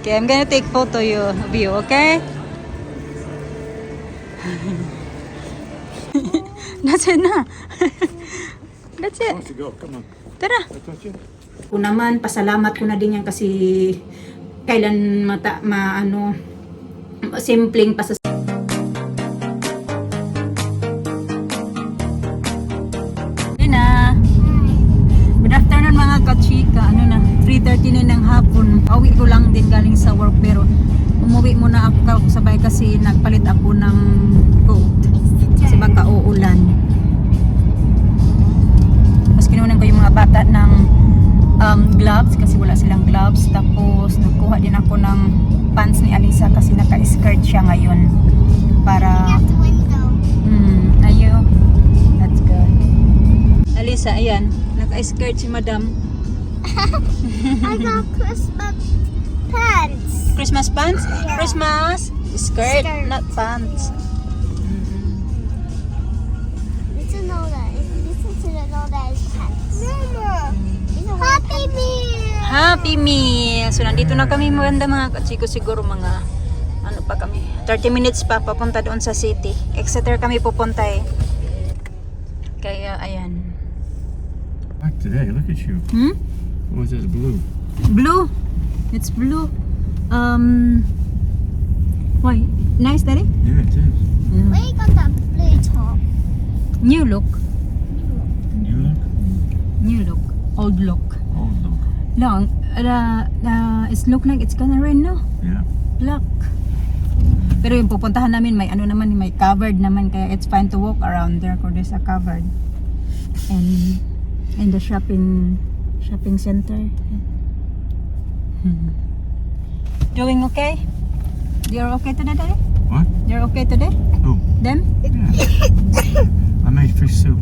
Okay, I'm gonna take photo of you, okay? That's it na. That's it. To go. Come on. Tara. I touch it. Kung naman, pasalamat ko na din yan kasi kailan simpleng pasas. Good afternoon mga kachika. 3:30 na ng hapon. Pauwi ko lang din galing sa work pero umuwi muna ako sabay kasi nagpalit ako ng coat kasi baka uulan. Tapos kinunan ko yung mga bata ng gloves kasi wala silang gloves. Tapos nagkuha din ako ng pants ni Alisa kasi naka-skirt siya ngayon para ayo. That's good. Alisa, ayan, naka-skirt si Madam. I got Christmas pants. Christmas pants? Yeah. Christmas skirt, Skirt. not pants. Listen to the know that is pants. Mama, Happy Meal. Happy Meal! So nandito na kami maganda mga katsiko, siguro mga pa kami 30 minutes pa papunta doon sa city. Exeter kami pupunta eh. Kaya ayan. Back today, look at you. What was it? Blue. Blue. It's blue. Why? Nice, Daddy? Yeah, it is. Where you got that blue top? New look. New look. New look. Old look. Old look. Long. It's look like it's gonna rain, no? Yeah. Black. Pero yung pupuntahan namin may may covered naman kaya it's fine to walk around there because there's a covered. And in the shopping center. Doing okay? You're okay today, Daddy? What? You're okay today? Oh, Them? yeah. I made fish soup.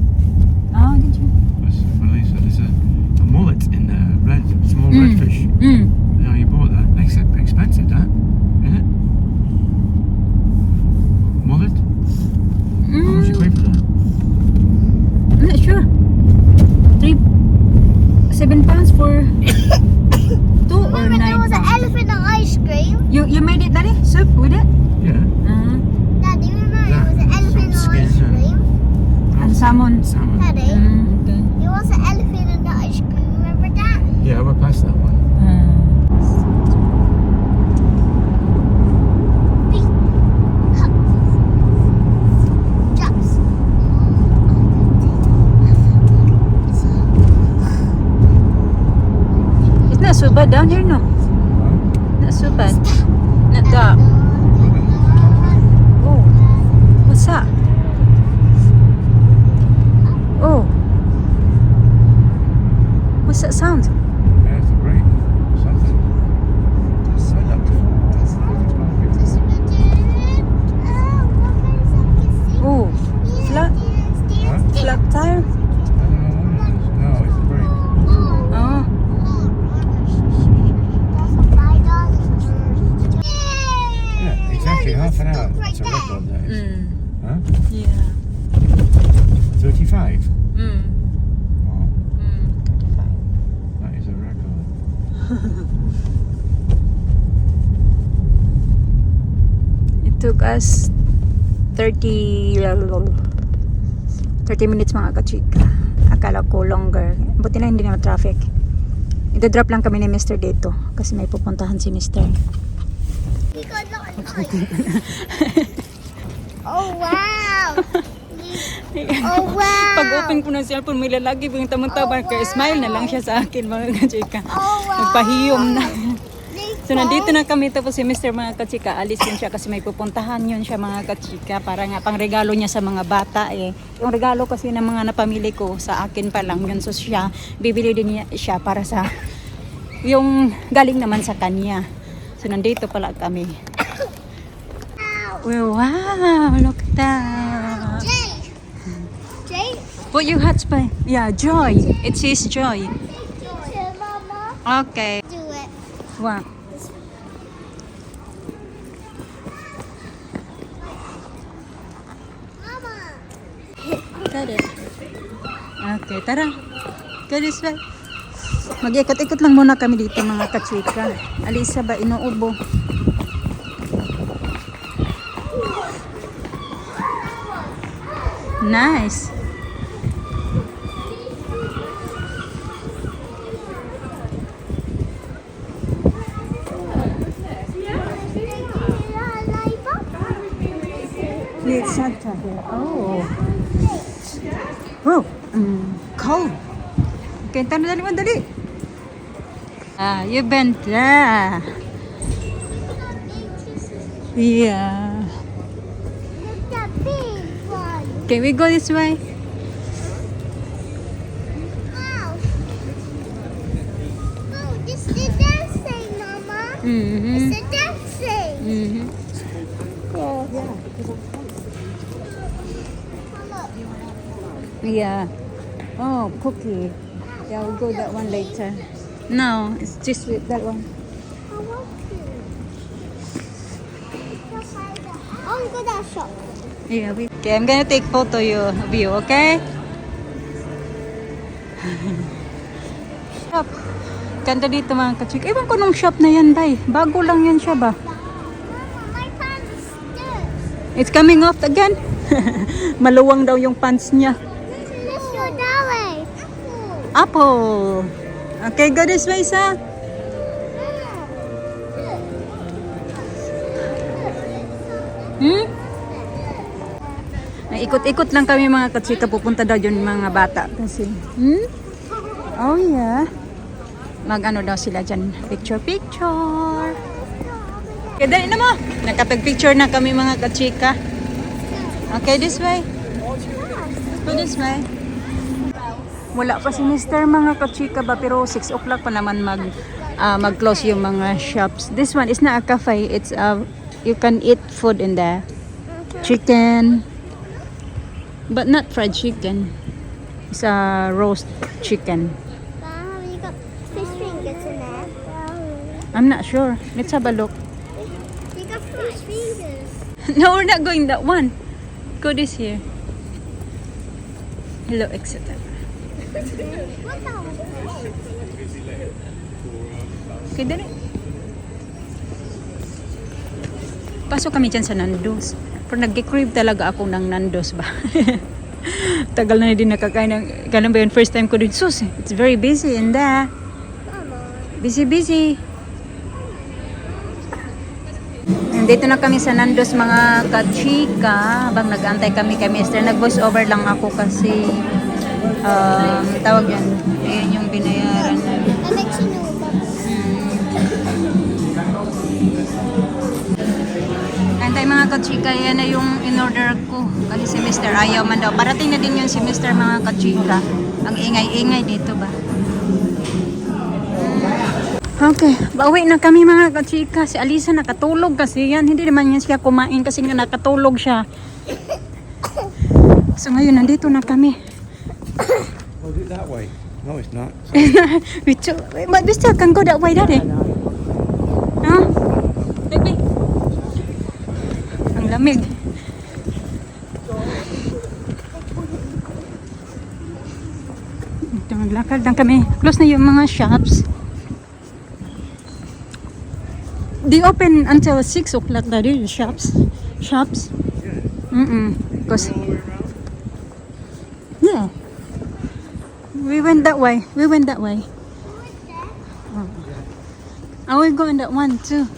Oh, did you? There's a mullet in the red, small red fish. Mm. You know, you bought that. Expensive, that, isn't it? Mullet? How much you pay for that? I'm not sure. 7 pounds for 2 or Remember 9 there was an pounds. elephant on ice cream? You made it, Daddy? Soup with it? Yeah. Daddy, remember there was an elephant on skin, ice yeah. cream? And salmon. Salmon. Daddy, Okay. there was an elephant in the ice cream. Remember that? Yeah, we're past that one. Jumps. It's not so bad down here, no? Not so bad. Not dark. Oh, what's that? Oh, what's that sound? Yeah, it's a break. Something. Just said that before. Oh, flat tire. I don't know what it is. No, it's a break. Oh, Yeah, exactly half an hour. It's a record, that is. Huh? yeah. 35? Mm. Oh, that is a record. It took us 30 minutes mga kachika. Akala ko longer. Buti na hindi na traffic. Ito-drop lang kami ni Mr. dito kasi may pupuntahan si Mr. Oh wow! Oh wow! Pag open ko ng cellphone, may lalagi yung tamang-tama kaya smile na lang siya sa akin mga kachika. Oh wow! Nagpahiyom na. So nandito na kami tapos si Mr. mga kachika, alis din siya kasi may pupuntahan yun siya mga kachika para nga pang regalo niya sa mga bata eh. Yung regalo kasi ng mga napamili ko sa akin pa lang yun. So siya, bibili din niya siya para sa yung galing naman sa kanya. So nandito pala kami. Wow, look at that. Jay? Put your hats by. Yeah, Joy. It says Joy. Mama, Okay. do it. Wow. Mama! Got it. Okay, tara. Go this way. Mag-ikot-ikot lang muna kami dito mga kachika. Alisa ba inuubo? Nice. It's Santa here. Oh. Oh. Cold. Okay, dali mo, dali. You bent there. Yeah. Look at big one. Can we go this way? Wow. Oh, this is the dancing, Mama. Mm-hmm. It's the dancing. Mm-hmm. Yeah. Oh, cookie. Yeah, we'll go that one later. No, it's just with that one. I want to. I'll go that shop. Yeah, okay, I'm gonna take photo of you, okay? Shop. Ganda dito mga kachik. Ewan ko nung shop na yan, bay. Bago lang yan siya ba? Mama, my pants is stiff. It's coming off again. Maluwang daw yung pants niya. Let's go that way. Apple. Okay, go this way, sa. Hmm? Ikot-ikot lang kami mga katsika. Pupunta daw yun mga bata. Kasi, oh yeah. Mag-ano daw sila dyan. Picture. Okay, dali na mo. Nakapag-picture na kami mga katsika. Okay, this way. Go this way. Wala pa si Mr. mga kachika ba, pero 6 o'clock pa naman mag-close yung mga shops. This one is not a cafe. It's you can eat food in there. Chicken. But not fried chicken. It's a roast chicken. Mom, you got fish fingers in there. I'm not sure. Let's have a look. You got fish fingers. No, we're not going that one. Go this here. Hello, etc. What's that one? Okay, dali. Pasok kami dyan sa Nando's. Pero nag-crave talaga ako ng Nando's ba. Tagal na din nakakain ng, kailan ba yun? First time ko din. Sus, it's very busy in there. Busy. Dito na kami sa Nando's mga kachika. Habang nag-antay kami kay Mr. Nag-voice over lang ako kasi tawag yan. Ayan yung binayaran na. That makes you know. Antay mga kachika, yan na yung in-order ko. Kasi si Mr. ayaw man daw. Parating na din yun si Mr. mga kachika. Ang ingay-ingay dito ba. Okay, pauwi na kami mga kachika. Si Alisa nakatulog kasi yan. Hindi naman yan siya kumain kasi nga nakatulog siya. So ngayon, nandito na kami. Oh, is it that way? No, it's not. But we still can go that way, Daddy. Huh? Baby. Ang lamig. Ito, maglakad lang kami. Close na yung mga shops. They open until 6 o'clock, Daddy, the shops. Shops? Because... Yeah. We went that way. I will go in that one too.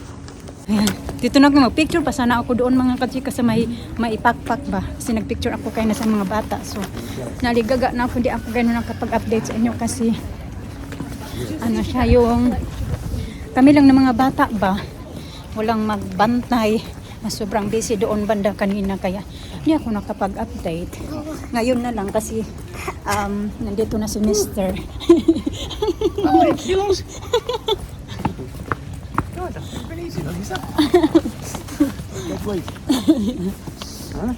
Ayan. Dito na ako mag-picture pa. Sana ako doon mga kachika sa may ipakpak ba. Kasi nag-picture ako kayo na sa mga bata. So, naligaga na ako. Hindi ako gano'n nakapag-update sa inyo kasi ano siya yung kami lang ng mga bata ba. Walang magbantay. Mas sobrang busy doon banda kanina kaya hindi ako nakapag-update. Ngayon na lang kasi nandito na si Mr. How many kilos? God, that's been easy, no? Is that? Okay, please. Huh?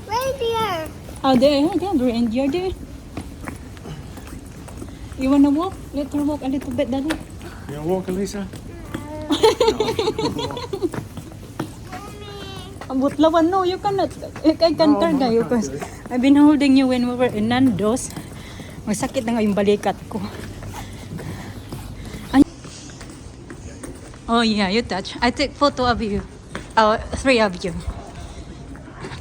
Reindeer. Oh, there, reindeer there. You wanna walk? Let her walk a little bit, Daddy. You gonna walk, Elisa? Ang butlawan, no, you cannot. I can carry you because I've been holding you when we were in Nando's. Masakit na nga yung balikat ko. Ay. Oh yeah, you touch. I take photo of you. Oh, 3 of you.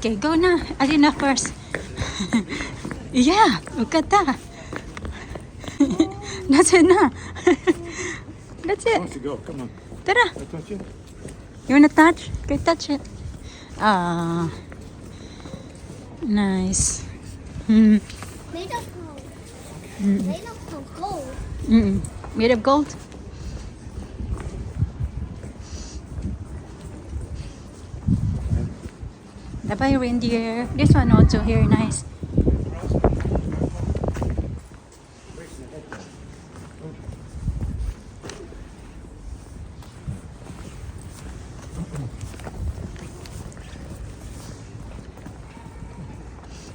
Okay, go na. Alina first. Yeah, look at that. That's it na. That's it. Wants to go. Come on. Tara. I touch it. You wanna touch? Okay, touch it. Ah, nice. Mm. Made of gold. Mm. Made of gold. Mm. Made of gold. Bye-bye, reindeer. This one also here, nice.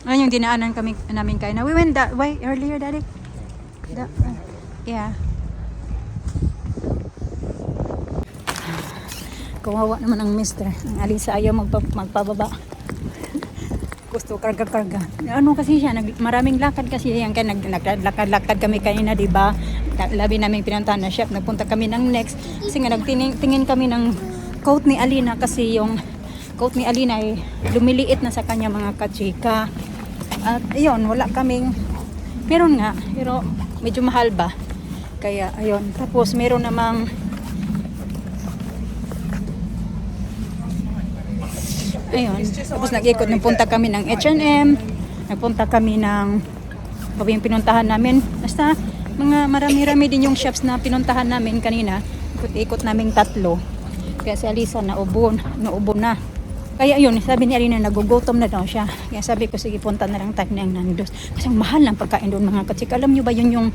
Ano yung dinaanan namin kayo na? We went that way earlier, Daddy? That, yeah. Kawawa naman ang mister. Ang Alisa ayaw magpababa. Gusto karga-karga. Ano kasi siya, maraming lakad kasi yan. Kaya naglakad-lakad kami kanina, di ba? Labi namin pinuntahan na chef. Nagpunta kami ng next. Kasi nga nagtingin kami ng coat ni Alina kasi yung coat ni Alina ay lumiliit na sa kanya mga kachika. At ayun, wala kaming, meron nga, pero medyo mahal ba? Kaya ayun, tapos meron namang ayun, tapos nag-ikot, nagpunta kami ng H&M, nagpunta kami ng yung pinuntahan namin, basta mga marami-rami din yung shops na pinuntahan namin kanina. Ikot namin 3, kaya si Alisa naubo na. Kaya yun, sabi ni Alina, nagugutom na daw siya. Kaya sabi ko, sige, punta na lang tayo ng Nando's. Kasi ang mahal ng pagkain doon mga katsika. Alam nyo ba, yun yung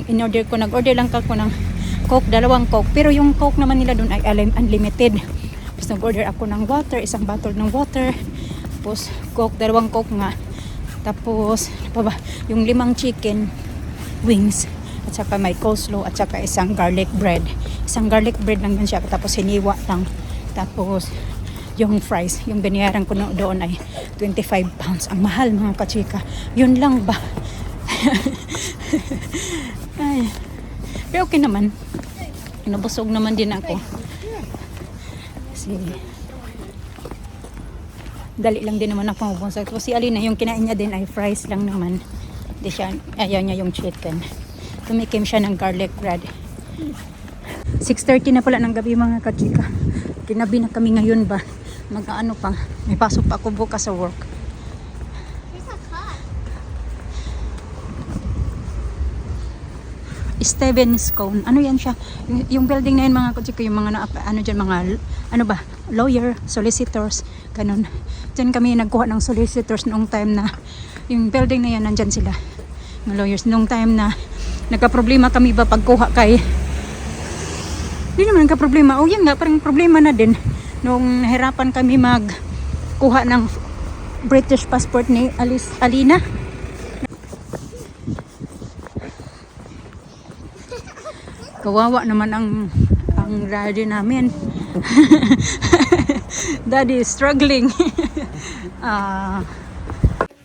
in-order ko. Nag-order lang ako ng Coke, 2 Coke. Pero yung Coke naman nila doon ay unlimited. Tapos nag-order ako ng water, 1 bottle ng water. Tapos Coke, 2 Coke nga. Tapos, yung 5 chicken wings. At saka may coleslaw at saka 1 garlic bread. 1 garlic bread lang yun siya. Tapos hiniwa lang. Tapos, yung fries, yung binayaran ko doon ay 25 pounds. Ang mahal mga kachika. Yun lang ba? Ay. Pero okay naman. Nabusog naman din ako. Kasi dali lang din naman ako mabusog. Tapos si Alina, yung kinain niya din ay fries lang naman. Di siya, ayaw niya yung chicken. Tumikim siya ng garlic bread. 6:30 na pala ng gabi mga kachika. Kinabi na kami ngayon ba? Mag-ano pa, may pasok pa ako bukas sa work. There's a car. Steven's Cone. Ano yan siya? Yung building na yun mga kutsika, yung mga ano dyan, mga ano ba, lawyer, solicitors, ganun. Dyan kami nagkuha ng solicitors noong time na yung building na yan, nandyan sila. Mga lawyers. Noong time na nagka-problema kami ba pagkuha kay hindi naman nagka-problema. O yan nga, parang problema na din. Nung nahirapan kami magkuha ng British passport ni Alina. Kawawa naman ang daddy namin. Daddy is struggling.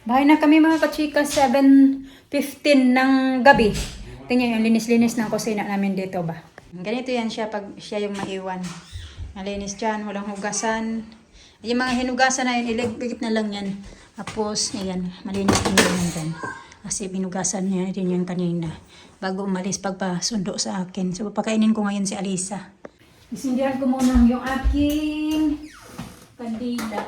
Bahay na kami mga kachika, 7:15 ng gabi. Tingnan yung linis-linis ng kusina namin dito ba. Ganito yan siya pag siya yung maiwan. Malinis dyan, walang hugasan. Yung mga hinugasan na yun, iligpit na lang yan. Tapos, ayan, malinis din yan dyan. Kasi binugasan niya din yung kanina. Bago umalis, pagpasundo sa akin. So, papakainin ko ngayon si Alisa. Isindihan ko muna yung aking kandila.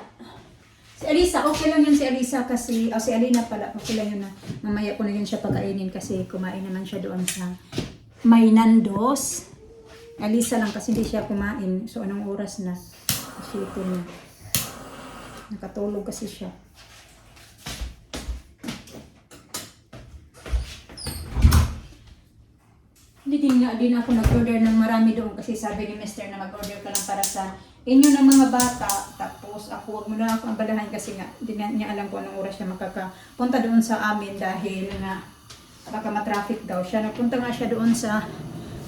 Si Alisa, okay lang yun si Alisa kasi, si Alina pala, okay lang yun na. Mamaya ko na yun siya pakainin kasi kumain naman siya doon sa may Nando's. Alisa lang kasi hindi siya kumain. So, anong oras na? Kasi ito na. Nakatulog kasi siya. Hindi din ako nag-order ng marami doon kasi sabi ni Mr. na mag-order ka lang para sa inyo ng mga bata. Tapos ako, wag mo na ako ambalahan kasi nga hindi niya alam kung anong oras siya makakapunta doon sa amin dahil nga baka matraffic daw siya. Nagpunta nga siya doon sa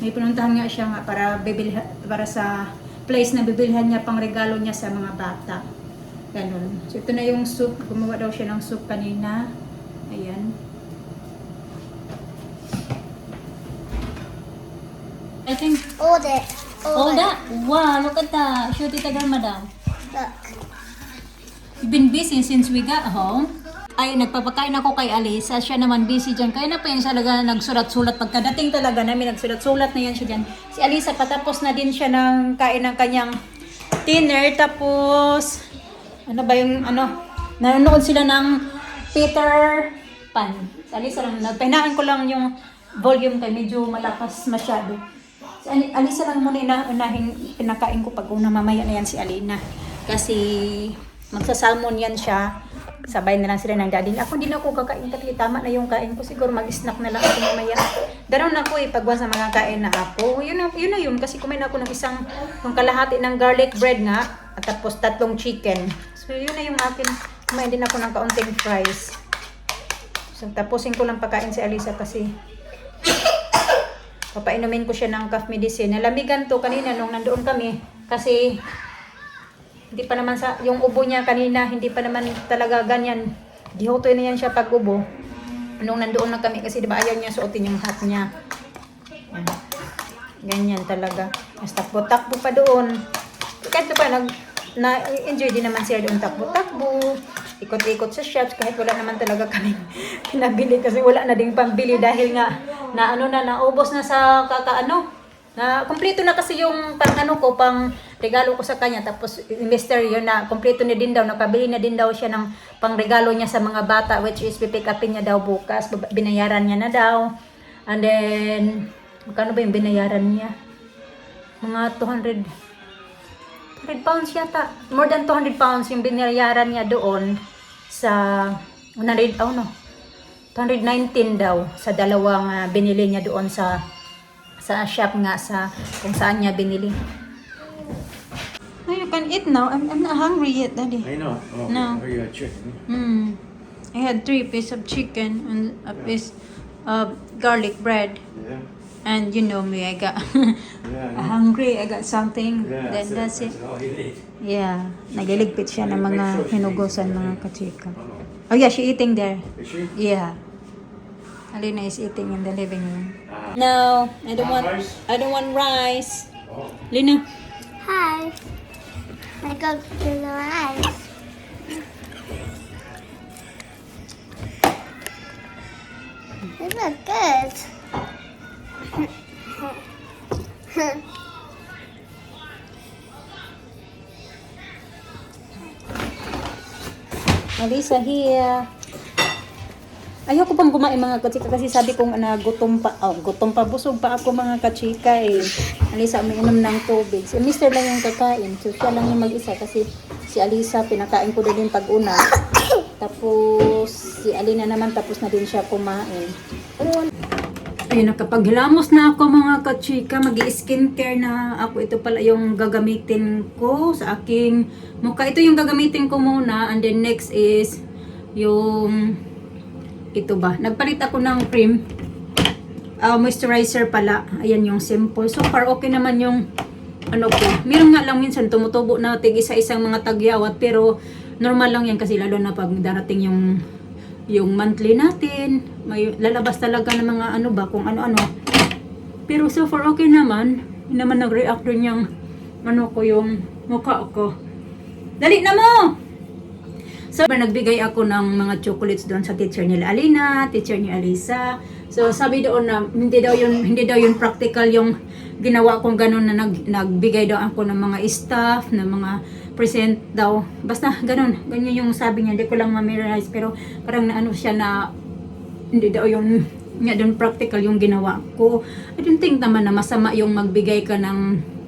may pinuntahan nga siya nga para sa place na bibilhan niya pang regalo niya sa mga bata. Ganun. So, ito na yung soup. Gumawa daw siya ng soup kanina. Ayan. I think, Hold it. oh, that. Wow, look at that. Show Tita Garma daw. Look. You've been busy since we got home. Ay, nagpapakain ako kay Alisa. Siya naman busy dyan. Kaya na pa yan talaga nagsulat-sulat. Pagkadating talaga namin, nagsulat-sulat na yan siya dyan. Si Alisa, patapos na din siya ng kain ng kanyang dinner. Tapos, ano ba yung, nanonood sila ng Peter Pan. Si Alisa lang, nagpahinaan ko lang yung volume kay medyo malakas masyado. Si Alisa lang muna unahin pinakain ko pag una, mamaya na yan si Alina. Kasi magsasalmon yan siya. Sabay na lang sila ng daddy. Ako din ako kakain kasi tama na yung kain ko. Siguro mag-snack na lang ako mamaya. Daron ako pagwa sa mga kain na ako. Yun na yun. Kasi kumain ako ng yung kalahati ng garlic bread nga. At tapos 3 chicken. So yun na yung akin. Kumain din ako ng kaunting fries. So tapusin ko lang pakain si Alisa kasi papainumin ko siya ng cough medicine. Nalamigan to kanina nung nandoon kami. Kasi hindi pa naman yung ubo niya kanina, hindi pa naman talaga ganyan. Dihotoy na yan siya pag ubo. Nung nandoon na kami kasi diba ayaw niya suotin yung hat niya. Yan. Ganyan talaga. Mas takbo-takbo pa doon. Kahit pa na-enjoy din naman siya doon takbo-takbo. Ikot-ikot sa shops kahit wala naman talaga kami pinabili kasi wala na ding pambili dahil nga naubos na sa na kumpleto na kasi yung pang regalo ko sa kanya tapos Mr. yun na kumpleto na din daw, nakabili na din daw siya ng pang regalo niya sa mga bata which is pipick upin niya daw bukas, binayaran niya na daw. And then magkano ba yung binayaran niya? Mga 200 pounds yata, more than 200 pounds yung binayaran niya doon sa 219 daw sa dalawang binili niya doon sa shop nga sa kung saan niya binili. Oh, you can eat now. I'm not hungry yet, Daddy. I know. Oh, No. you got chicken. I had 3 pieces of chicken and a piece of garlic bread. Yeah. And you know me, I got Yeah. hungry. I got something. Yeah, Then that's it. That's all you need. Yeah. Nagliligpit siya ng mga hinugusan, mga kachika. Oh yeah, she eating there. Is she? Yeah. Alina is eating in the living room. No, I don't want rice. Oh. Lina. Hi. I go to the rice. This is good. Alisa here. Ayoko pang kumain mga kachika kasi sabi kong gutom pa, busog pa ako mga kachika eh. Alisa umiinom ng tubig. Si Mr. lang yung kakain, so siya lang yung mag-isa kasi si Alisa pinakain ko din pag-una. Tapos si Alina naman tapos na din siya kumain. Ayun, nakapaghilamos na ako mga kachika, mag-i-skincare na ako. Ito pala yung gagamitin ko sa aking mukha. Ito yung gagamitin ko muna and then next is yung ito ba, nagpalit ako ng cream moisturizer pala, ayan yung simple. So far okay naman yung ko, meron nga lang minsan tumutubo na isa-isang mga tagyawat pero normal lang yan kasi lalo na pag darating yung monthly natin, may lalabas talaga ng mga kung ano-ano. Pero so far okay naman, hindi naman nag-react rin yung yung mukha ko. Dali na mo! So, nagbigay ako ng mga chocolates doon sa teacher nila Alina, teacher ni Alisa. So, sabi doon na hindi daw yun practical yung ginawa kong ganun na nagbigay daw ako ng mga staff, ng mga present daw. Basta ganun, ganyan yung sabi niya. Hindi ko lang ma-memorize pero parang siya na hindi daw yung nga doon practical yung ginawa ko. I don't think naman na masama yung magbigay ka ng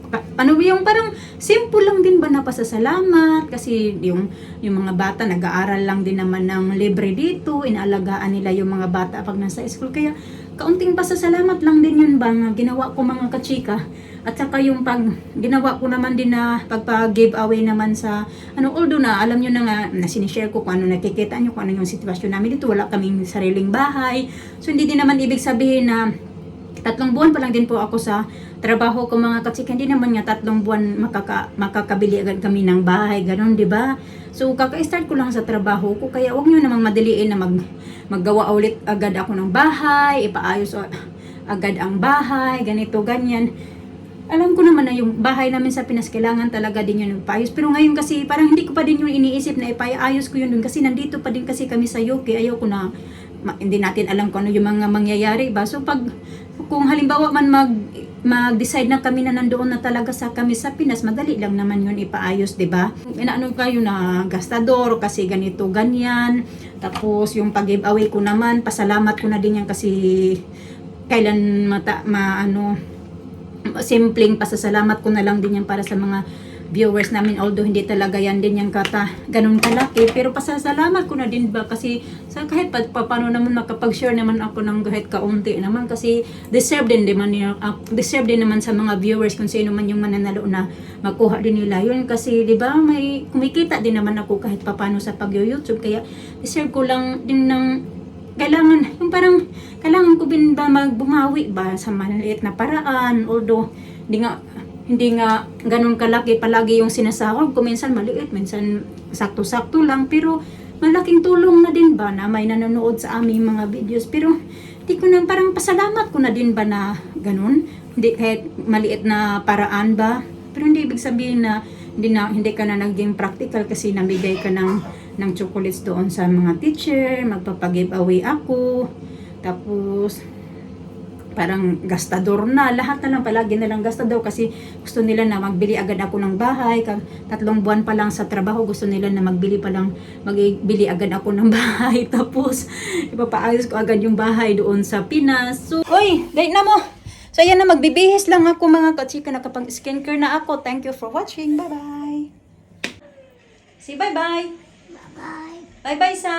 yung parang simple lang din ba na pasasalamat kasi yung mga bata nag-aaral lang din naman ng libre dito, inaalagaan nila yung mga bata pag nasa school, kaya kaunting pasasalamat lang din yun ba nga ginawa ko mga kachika. At saka yung pag ginawa ko naman din na pagpa-giveaway naman sa although na alam nyo na nga na sinishare ko kung ano nakikita nyo, kung ano yung sitwasyon namin dito, wala kaming sariling bahay, so hindi din naman ibig sabihin na 3 buwan pa lang din po ako sa trabaho ko mga katsika. Hindi naman nga 3 buwan makakabili agad kami ng bahay, ganun, di ba? So kaka-start ko lang sa trabaho ko, kaya wag nyo namang madaliin na maggawa ulit agad ako ng bahay, ipaayos agad ang bahay, ganito, ganyan. Alam ko naman na yung bahay namin sa Pinas, kailangan talaga din yun ipaayos. Pero ngayon kasi, parang hindi ko pa din yung iniisip na ipaayos ko yun dun. Kasi nandito pa din kasi kami sa UK. Ayaw ko na, hindi natin alam kung ano yung mga mangyayari ba. So kung halimbawa man mag-decide na kami na nandoon na talaga kami sa Pinas, madali lang naman yun ipaayos, di ba? Inaano kayo na gastador kasi ganito, ganyan. Tapos yung pag-giveaway ko naman, pasalamat ko na din yan kasi kailan simpleng pasasalamat ko na lang din yan para sa mga viewers namin, although hindi talaga yan din yung ganun kalaki, pero pasasalamat ko na din ba kasi kahit paano naman makapag-share naman ako ng kahit kaunti naman kasi deserve din naman sa mga viewers kung sino man yung mananalo na makuha din nila yun kasi di ba may kumikita din naman ako kahit paano sa pag-YouTube, kaya deserve ko lang din ng kailangan ko din ba magbumawi ba sa maliit na paraan, although hindi nga ganun kalaki palagi yung sinasahod ko, minsan maliit, minsan sakto-sakto lang, pero malaking tulong na din ba na may nanonood sa aming mga videos, pero di ko na parang pasalamat ko na din ba na ganun, hindi kahit maliit na paraan ba, pero hindi ibig sabihin na hindi ka na naging practical kasi nabigay ka ng chocolates doon sa mga teacher, magpapag-giveaway ako, tapos parang gastador na, lahat na lang palagi na lang gastador kasi gusto nila na magbili agad ako ng bahay. 3 buwan pa lang sa trabaho, gusto nila na magbili agad ako ng bahay, tapos ipapaayos ko agad yung bahay doon sa Pinas. So, oy, dahil na mo. So, ayan na, magbibihis lang ako mga katsika, nakapag-skincare na ako. Thank you for watching. Bye-bye. Say bye-bye. Bye. Bye-bye sa...